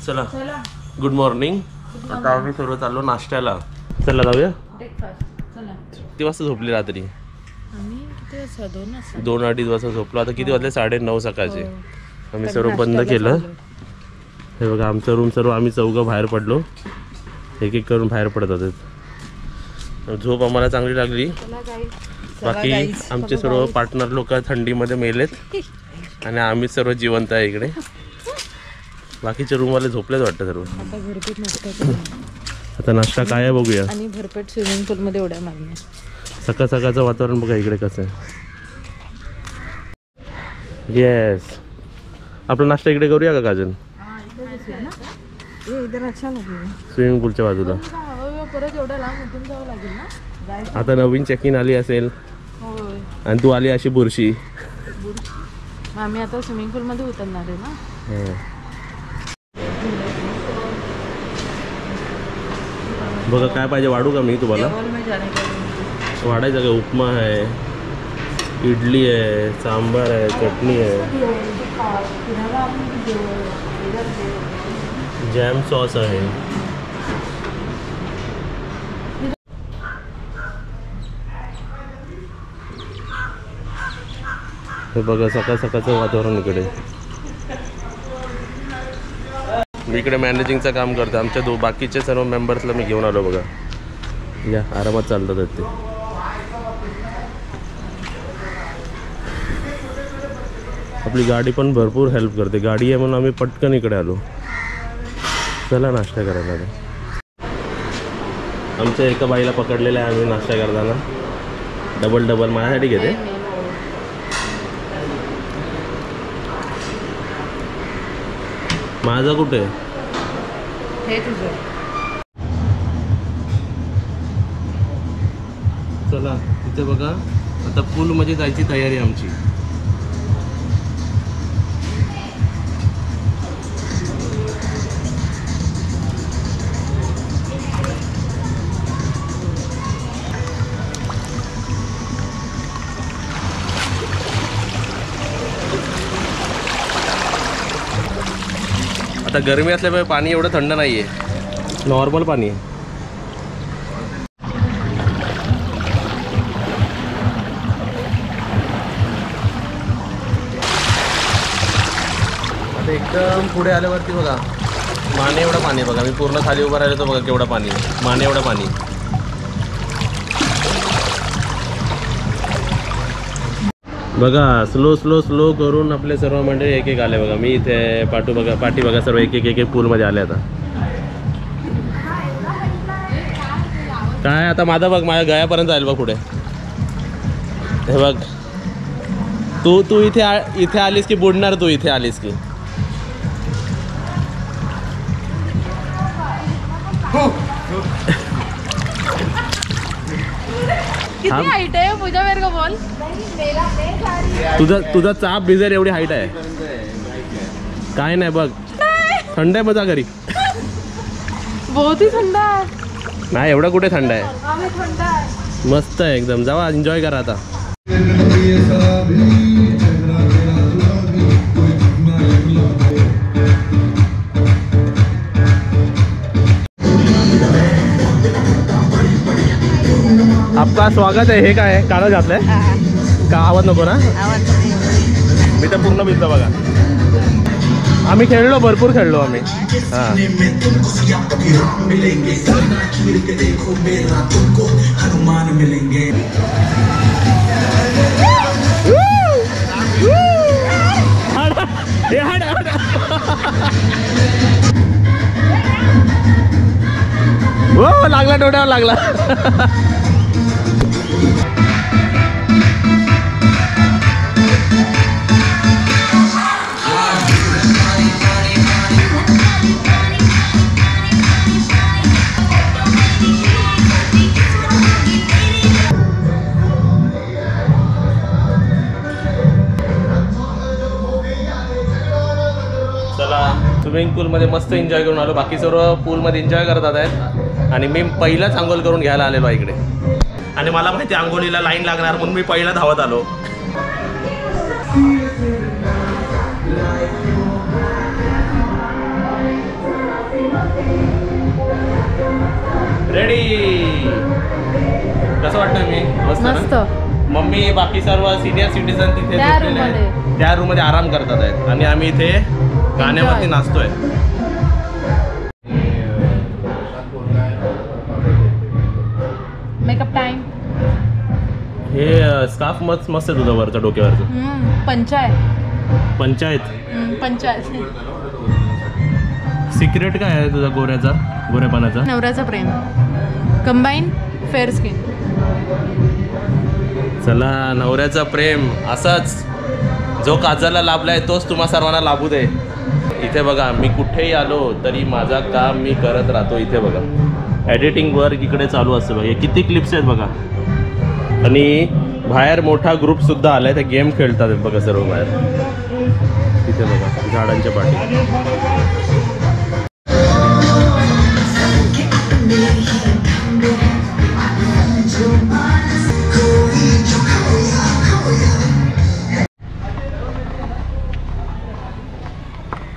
चला good morning. आता आम्ही सर्व चाललो नाश्त्याला. चला जाऊया. किती वाजता झोपली रात्री? 2-2:30 वाजता झोपलो. आता किती वाजले? 9:30 सकाळचे. आम्ही सर्व बंद केलं. हे बघा आमचा रूम सर्व आम्ही चौघं बाहेर पडलो. एक एक करून बाहेर पडत होते. झोप आम्हाला चांगली लागली. बाकी आमचे सर्व पार्टनर लोक थंडीमध्ये मेलेत आणि आम्ही सर्व जिवंत आहे इकडे. बाकीचे रूमवाले झोपलेच वाटतं सर्व. आता नाश्ता काय आहे बघूया. आणि भरपेट स्विमिंग पूल मध्ये उड्या मारणे. सकाळ सकाळचं वातावरण बघा इकडे कसं आहे. येस आपला नाश्ता इकडे करूया का काजल? स्विमिंग पूलच्या बाजूला. आता नवीन चेक इन आली असेल आणि तू आली अशी बुरशी. आम्ही आता स्विमिंग पूल मध्ये उतरणार आहे ना. बघा काय पाहिजे वाढू का मी तुम्हाला? वाढायचं का? उपमा आहे, इडली आहे, सांबार आहे, चटणी आहे, जॅम सॉस आहे. हे बघा सकाळ सकाळचं वातावरण इकडे. मी इकडे मॅनेजिंगचं काम करतो. आमच्या बाकीचे सर्व मेंबर्सला मी घेऊन आलो बघा. या आरामात चालतात ते. आपली गाडी पण भरपूर हेल्प करते. गाडी आहे म्हणून आम्ही पटकन इकडे आलो. चला नाश्ता करायला. आमच्या एका बाईला पकडलेला आहे आम्ही नाश्ता करताना. डबल माझ्यासाठी घेते. माझा कुठे हे तुझं? चला तिथे बघा आता पूल मध्ये जायची तयारी आमची. आता गरमी असल्यामुळे पाणी एवढं थंड नाही आहे, नॉर्मल पाणी आहे. आता एकदम पुढे आल्यावरती बघा माने एवढं पाणी बघा. मी पूर्ण खाली उभा राहिलो तर बघा केवढं पाणी, माने एवढं पाणी. बघा स्लो स्लो स्लो करून आपले सर्व मंडळी एक एक आले बघा. मी इथे पाठी बघा सर्व एक एक पूलमध्ये आले. आता काय आता माझा बघ माझ्या गळ्यापर्यंत जाईल बघ पुढे. हे बघ तू इथे आलीस की बुडणार. तू इथे आलीस की किती हाईट आहे पूजा मेरे को बोल. तुझा चाप भिजेल एवढी हाईट आहे. काय नाही बघ थंड आहे मजा घरी. बहुत ही थंड आहे. नाही एवढा कुठे थंड आहे. मस्त आहे एकदम. जावा एन्जॉय करा आता. आपका स्वागत आहे. हे काय काळं घातलंय का? आवाज नको ना? मी तर पूर्ण भिजलो बघा. आम्ही खेळलो भरपूर खेळलो आम्ही. हां हो लागला डोळ्यावर लागला. स्विमिंग पूलमध्ये मस्त एन्जॉय करून आलो. बाकी सर्व पूलमध्ये एन्जॉय करतात आहेत आणि मी पहिलाच आंघोळ करून घ्यायला आलेलो आहे इकडे. आणि मला माहिती आंघोळीला लाईन लागणार म्हणून मी पहिला धावत आलो. रेडी. कसं वाटतं मी? मस्त मस्त. ना? मम्मी बाकी सर्व सिनियर सिटीजन तिथे त्या झोपलेले आहेत. रूममध्ये. त्या रूम मध्ये आराम करतात आहेत आणि आम्ही इथे गाण्यावरती नाचतोय. Makeup time. हे स्कार्फ मस्त मस्त आहे तुझं वरचं डोक्यावरचं. पंचायत. पंचायत. सिक्रेट काय आहे तुझा गोऱ्यापणाचा? नवऱ्याचा प्रेम कंबाईन फेअर स्किन. चला नवऱ्याचा प्रेम असाच जो काजलला लाभलाय तोच तुम्हा सर्वांना लाभू दे. इथे बघा मी कुठेही आलो तरी माझा काम मी करत राहतो. इथे बघा एडिटिंग वर्क इकडे चालू असतं बघा. किती क्लिप्स आहेत बघा. आणि बाहेर मोठा ग्रुप सुद्धा आलाय. ते गेम खेळतात बघा सर्व बाहेर. तिथे बघा झाडांच्या पाठी.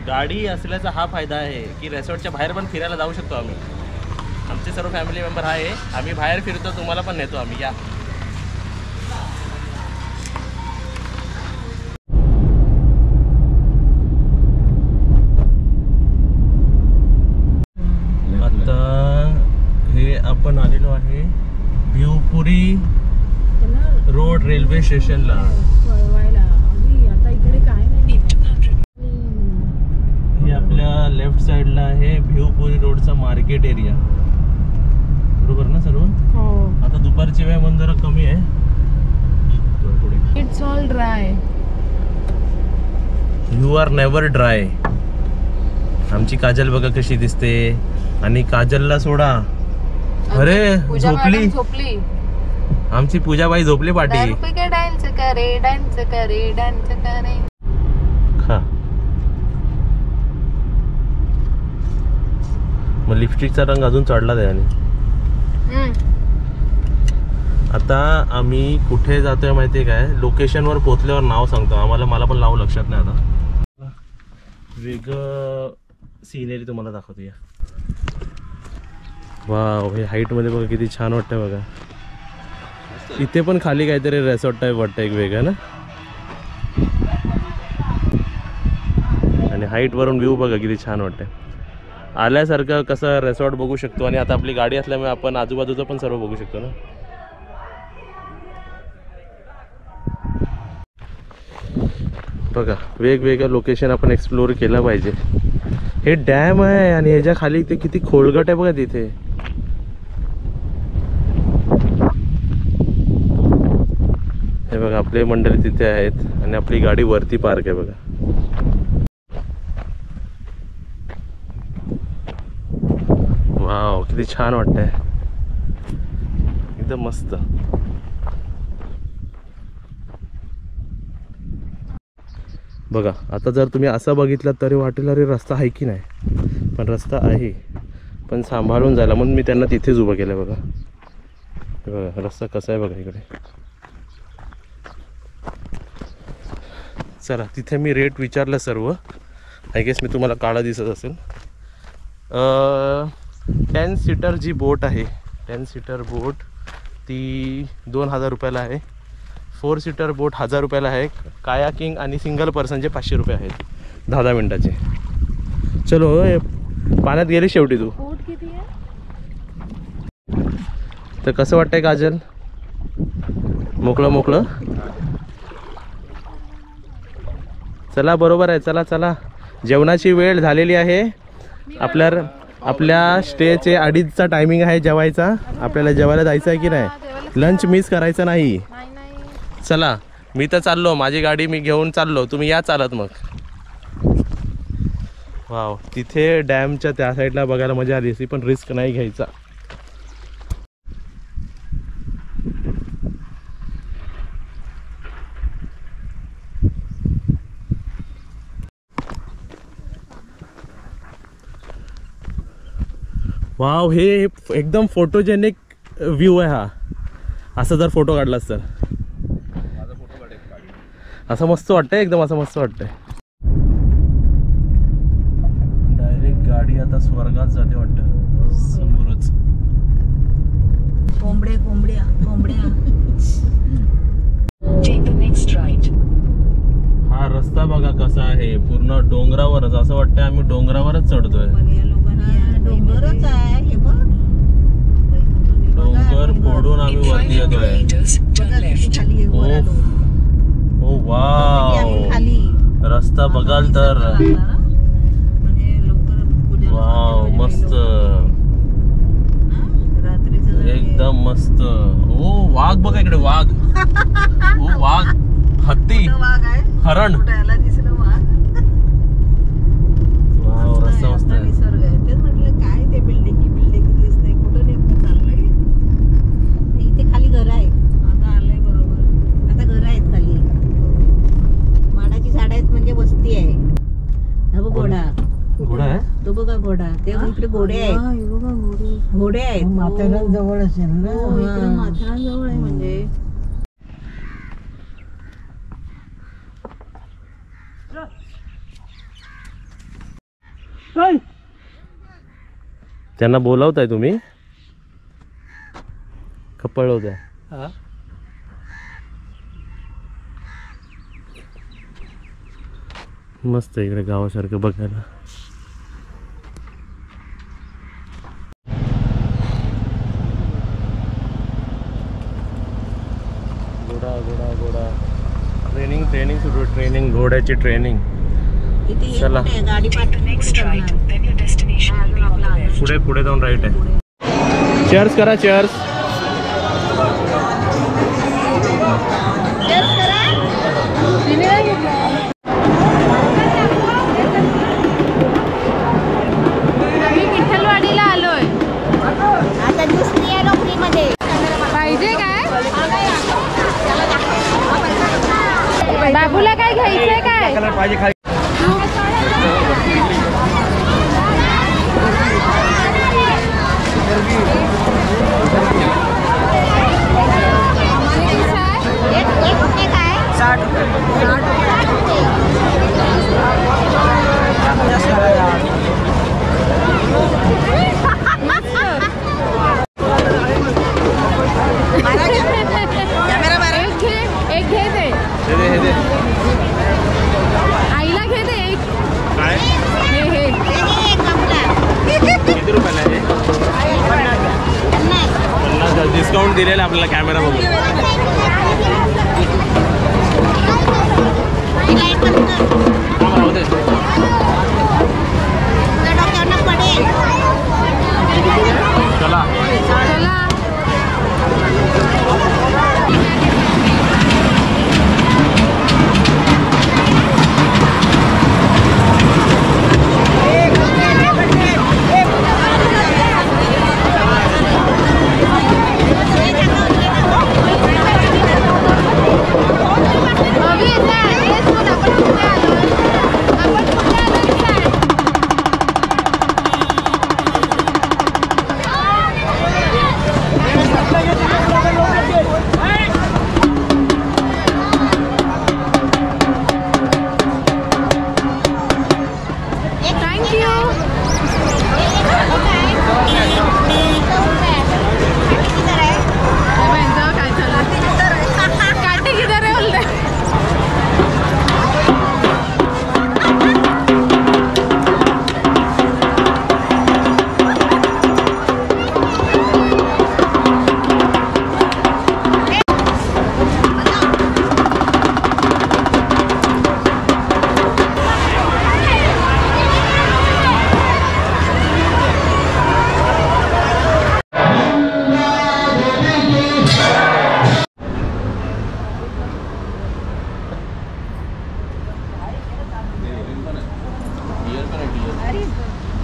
गाडी असल्याचा हा फायदा आहे की रेसॉर्टच्या बाहेर पण फिरायला जाऊ शकतो आम्ही. आमचे सर्व फॅमिली मेंबर आहे. आम्ही बाहेर फिरतो. तुम्हाला पण नेतो आम्ही. या आता हे आपण आलेलो आहे भिवपुरी रोड रेल्वे स्टेशनला. आता इकडे काय नाही. हे आपल्या लेफ्ट साइडला आहे भिवपुरी रोडचा मार्केट एरिया. बरोबर ना सर्व? हो. आता दुपारची वेळ म्हणून जरा कमी आहे. It's all dry. You are never dry. आमची काजल बघा कशी दिसते. आणि काजलला सोडा. अरे झोपली. आमची पूजाबाई झोपली पाठी. डान्स करे. खा. मग लिपस्टिकचा रंग अजून चढला त्याने. आता आम्ही कुठे जातोय माहितीये काय? लोकेशनवर पोहोचल्यावर नाव सांगतो. मला पण नाव लक्षात नाही आता. वेगळं सिनेरी तुम्हाला दाखवतो. या वाव. हे हाईट मध्ये बघा किती छान वाटतंय बघा. इथे पण खाली काहीतरी रेसॉर्ट टाईप वाटतं एक वेगळं ना. आणि हाईट वरून व्ह्यू बघा किती छान वाटतंय. आल्यासारखं कसं रेसॉर्ट बघू शकतो. आणि आता आपली गाडी असल्यामुळे आपण आजूबाजूचं पण सर्व बघू शकतो ना. बघा वेगवेगळं लोकेशन आपण एक्सप्लोर केलं पाहिजे. हे डॅम आहे आणि ह्याच्या खाली ते किती खोलगट आहे बघा तिथे. हे बघा आपले मंडळी तिथे आहेत आणि आपली गाडी वरती पार्क आहे बघा. वाव किती छान वाटतंय. एकदम मस्त. बघा आता जर तुम्ही असं बघितलं तरी वाटेल अरे रस्ता आहे की नाही. पण रस्ता आहे पण सांभाळून जायला म्हणून मी त्यांना तिथेच उभं केलं बघा. बघा रस्ता कसा आहे बघा इकडे. चला तिथे मी रेट विचारलं सर्व. आय गेस मी तुम्हाला काळा दिसत असेल. 10 सीटर जी बोट आहे 10 सीटर बोट ती 2000 रुपयाला आहे. 4 सीटर बोट 1000 रुपयाला आहे. कायाकिंग आणि सिंगल पर्सनचे 500 रुपये आहेत 10-10 मिनटाचे. चलो पाण्यात गेली शेवटी तू. तर कसं वाटतंय काजल? मोकळं. चला बरोबर आहे. चला जेवणाची वेळ झालेली आहे. आपल्या स्टेचे 2:30चा टायमिंग आहे जेवायचा. आपल्याला जेवायला जायचं आहे की नाही? लंच मिस करायचं नाही. चला मी तर चाललो. माझी गाडी मी घेऊन चाललो. तुम्ही या चालत मग. वाव तिथे डॅमच्या त्या साईडला बघायला मजा आली असती पण रिस्क नाही घ्यायचा. वाव हे एकदम फोटोजेनिक व्ह्यू आहे हा. असा जर फोटो काढलास तर असं मस्त वाटतंय. एकदम असं मस्त वाटतंय. डायरेक्ट गाडी आता स्वर्गात जाते वाटतं समोरच. खरंच असं वाटतंय आम्ही डोंगरावरच चढतोय. डोंगरच आहे हे बघ. डोंगर फोडून आम्ही वरती येतोय. ओ वाव, रस्ता बघाल तर वाव, मस्त एकदम मस्त. ओ वाघ बघा इकडे, वाघ. ओ वाघ, हत्ती, हरण. वाव, रस्ता मस्त आहे. निसर्ग आहे तेच म्हटलं काय ते बिल्डिंग दिसतंय कुठं नेमकं चाललंय. इथे खाली घर आहेत. आता आलंय बरोबर. आता घर आहेत खाली. माडाची झाड आहेत म्हणजे वस्ती आहे. हा बघ घोडा. घोडा आहे तो बघा घोडा. ते इकडे घोडे आहेत. घोडे आहेत. माथेरान जवळ असेल ना. इकडे माथेरान जवळ आहे म्हणजे. त्यांना बोलावताय तुम्ही कपळवताय? मस्त इकडे गावासारखं बघायला. घोडा घोडा घोडा. ट्रेनिंग सुरू आहे. ट्रेनिंग, घोड्याची ट्रेनिंग. चला गाडी पुढे पुढे जाऊन राईट आहे. चेअर्स करा, चेअर्स. आम्ही विठ्ठलवाडीला आलोय. आता दुसरी आहे नोकरीमध्ये. पाहिजे काय? बाबूला काय घ्यायचंय काय? एक घे दे. आईला घे दे एक. काय हे किती रुपयाला आहे? 50. डिस्काउंट दिलेला आपल्याला कॅमेरा बघून. चला चला.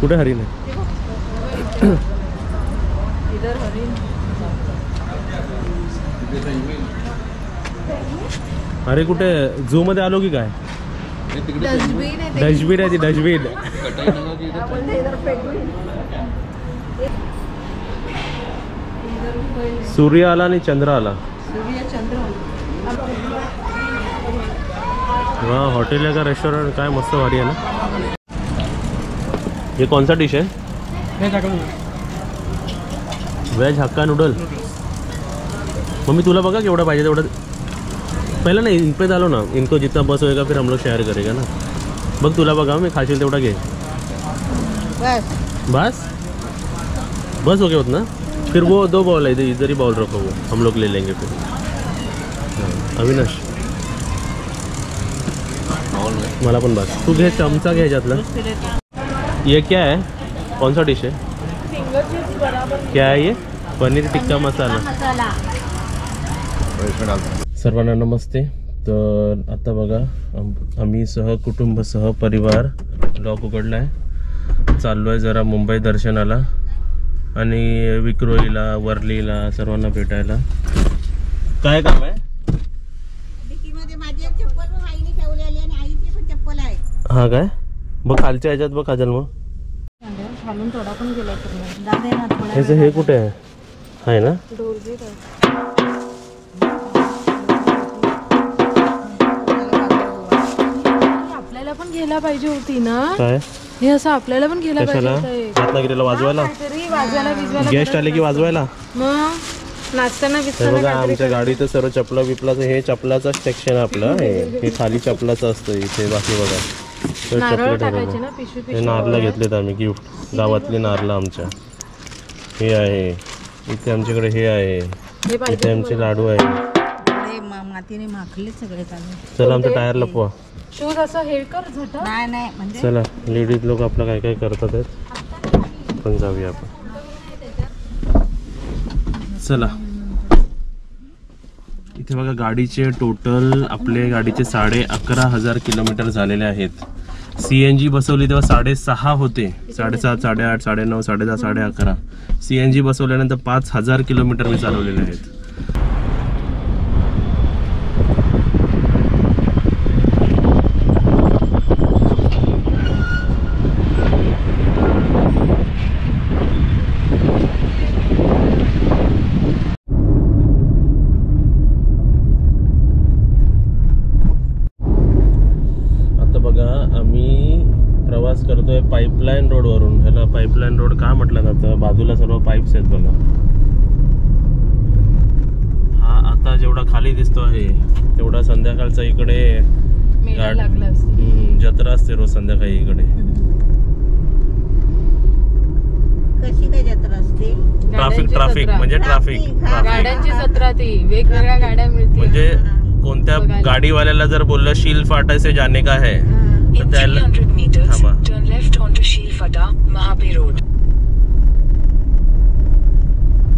कुठे हरिण आहे? अरे कुठे झू मध्ये आलो की काय? डस्टबिन आहे ती, डस्टबिन. सूर्य आला आणि चंद्र आला. वा, हॉटेल आहे का रेस्टोरेंट? काय मस्त भारी आहे ना. ये कौन सा डिश है? Veg hakka noodle. मम्मी तुला बघा केवढा पाहिजे तेवढं. पहले ना इन पे डालो ना, इनको जितना बस होएगा फिर हम लोग शेयर करेगा ना. बघ तुला बघा मी खाशील तेवढा घे. बस बस बस हो गया उतना. फिर वो 2 बाउल है इधर ही बाउल रखो वो हम लोग ले लेंगे फिर. अविनाश मला पण बस. तू घे चमचा घे ह्याच्यातला. ये क्या है? कौन सा डिश है? क्या है ये? पनीर टिक्का मसाला. सर्वांना नमस्ते. तर आता बघा आम्ही कुटुंब परिवार ब्लॉग उघडला आहे. चाललो आहे जरा मुंबई दर्शनाला आणि विक्रोळीला वर्लीला सर्वांना भेटायला. काय काम आहे? डिकीमध्ये माझी एक चप्पल पण आईने ठेवलेली आणि आईची पण चप्पल आहे. हा काय बघ खालच्या ह्याच्यात बघ काजल. मग खालून थोडा पण गेला दादा ना थोडा ह्याचं हे कुठे आहे? आहे ना आपल्याला पण घ्यायला पाहिजे होती ना. काय हे असं आपल्याला पण घ्यायला कशाला? पाहिजे रत्नागिरीला वाजवायला. वाजवायला गेस्ट आले की वाजवायला. मग नाचताना हे बिचताना बघा आमच्या गाडीत सर्व चपला बिपलाचं हे चपलाचं सेक्शन आहे आपलं. हे खाली चपलाचं असतं इथे. बाकी बघा तर नारळ चपले टाकायचे ठेवलेले. ना पिशवी हे नारळ घेतलेत आम्ही गिफ्ट. गावातली नारळ आमच्या. हे आहे इथे आमच्याकडे. हे आहे इथे आमचे लाडू आहे. मातीने माखले सगळे चालू. चला आमचं टायर लपवा. शूज असं हे कर झटा. नाही म्हणजे चला लेडीज लोक आपलं काय काय करतात आहेत. पण जाऊया आपण. चला इथे बघा गाडीचे टोटल आपले गाडीचे 11,500 किलोमीटर झालेले आहेत. CNG बसवली तेव्हा 6.5 होते. 7.5 8.5 9.5 10.5 11.5. CNG बसवल्यानंतर 5,000 किलोमीटर मी चालवलेले आहेत. करतोय पाईपलाईन रोडवरून. ह्याला पाईपलाईन रोड का म्हटलं जातं? बाजूला सर्व पाईप्स आहेत बघा. हा आता जेवढा खाली दिसतो आहे तेवढा संध्याकाळचा इकडे जत्रा असते रोज संध्याकाळी इकडे. कशी काय जत्रा असते? ट्राफिक म्हणजे ट्राफिक गाड्यांची जत्रा. ती वेगवेगळ्या गाड्या मिळतील. म्हणजे कोणत्या गाडीवाल्याला जर बोललं शील फाटा से जाने का है In 300 meters, turn left onto Shilfata, Mahape Road.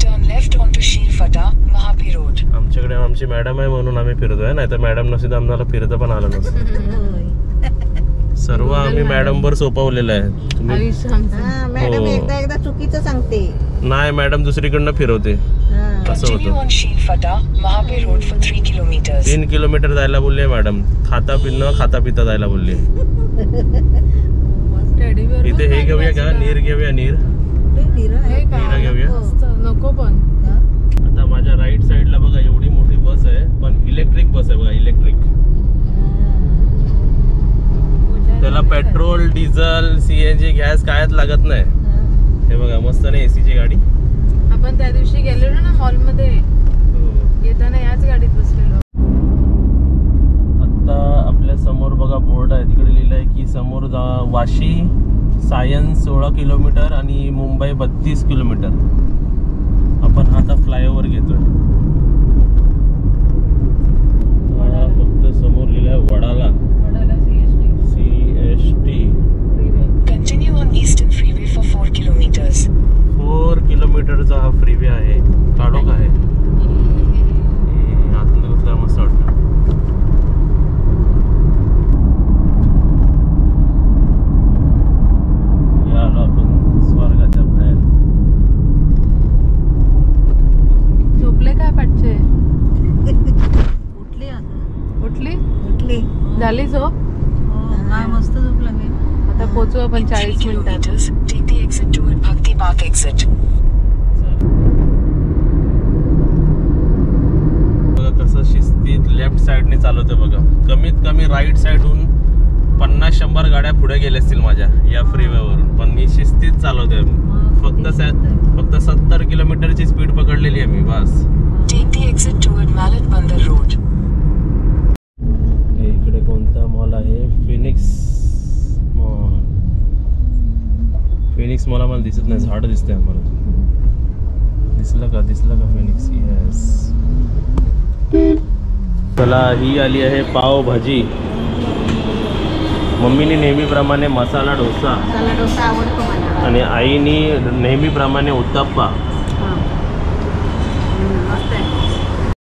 Turn left onto Shilfata, Mahape Road. आमच्याकडे आमची मॅडम आहे म्हणून आम्ही फिरतोय. नाही तर मॅडम नसते आम्हाला फिरता पण आलं नसतं. सर्व आम्ही मॅडम वर सोपवलेलं आहे. तुम्ही मॅडम एकदा चुकीचं सांगते. नाही मॅडम दुसरीकडनं फिरवते. असं Continue होतं. on Shilfata, Mahape Road for 3 kilometers. 3 kilometre जायला बोलले मॅडम. खाता पिता जायला बोलले. इथे हे घेऊया का? नीर घेऊया. नीर घेऊया. नको पण आता माझ्या राईट साईडला बघा एवढी मोठी बस आहे. पण इलेक्ट्रिक बस आहे बघा. इलेक्ट्रिक. त्याला पेट्रोल डिझेल CNG गॅस कायच लागत नाही. हे बघा मस्त नाही AC ची गाडी. आपण त्या दिवशी गेलेलो ना मॉल मध्ये. येताना याच गाडीत बसलेलो. आता आपल्या समोर बघा बोर्ड आहे. तिकडे लिहिलं आहे की समोर वाशी सायन्स 16 किलोमीटर आणि मुंबई 32 किलोमीटर. आपण आता फ्लायओव्हर घेतोय. फक्त समोर लिहिलं आहे वडाला. CST. Continue on Eastern Freeway for 4 kilometers. 4 किलोमीटरचा हा फ्रीवे आहे. काढो काय आतमध्ये कुठला मस्त वाटतं. आलो आपण स्वर्गाच्या बाहेर. झोपले काय पाठचे? उठली झाली झोप? काय मस्त झोपला मी. आता पोहोचू आपण In 3 40 मिनिटात. kilometers, take the exit toward Bhakti Park exit. बघा कसं शिस्तीत लेफ्ट साईडने चालवते बघा. कमीत कमी राईट साईडहून 50-100 गाड्या पुढे गेल्या असतील माझ्या या फ्रीवेवरून. पण मी शिस्तीत चालवते. फक्त 70 किलोमीटरची स्पीड पकडलेली आहे मी बस. Take the exit toward Malad Bandar Road. इकडे कोणता मॉल आहे? फिनिक्स फिनिक्स मला दिसत नाही, झाड दिसतंय आम्हाला. दिसलं का फिनिक्स? येस. चला, ही आली आहे पावभाजी. मम्मीने नेहमीप्रमाणे मसाला डोसा मसाला डोसा आवडतो मला. आणि आईनी नेहमीप्रमाणे उत्तप्पा.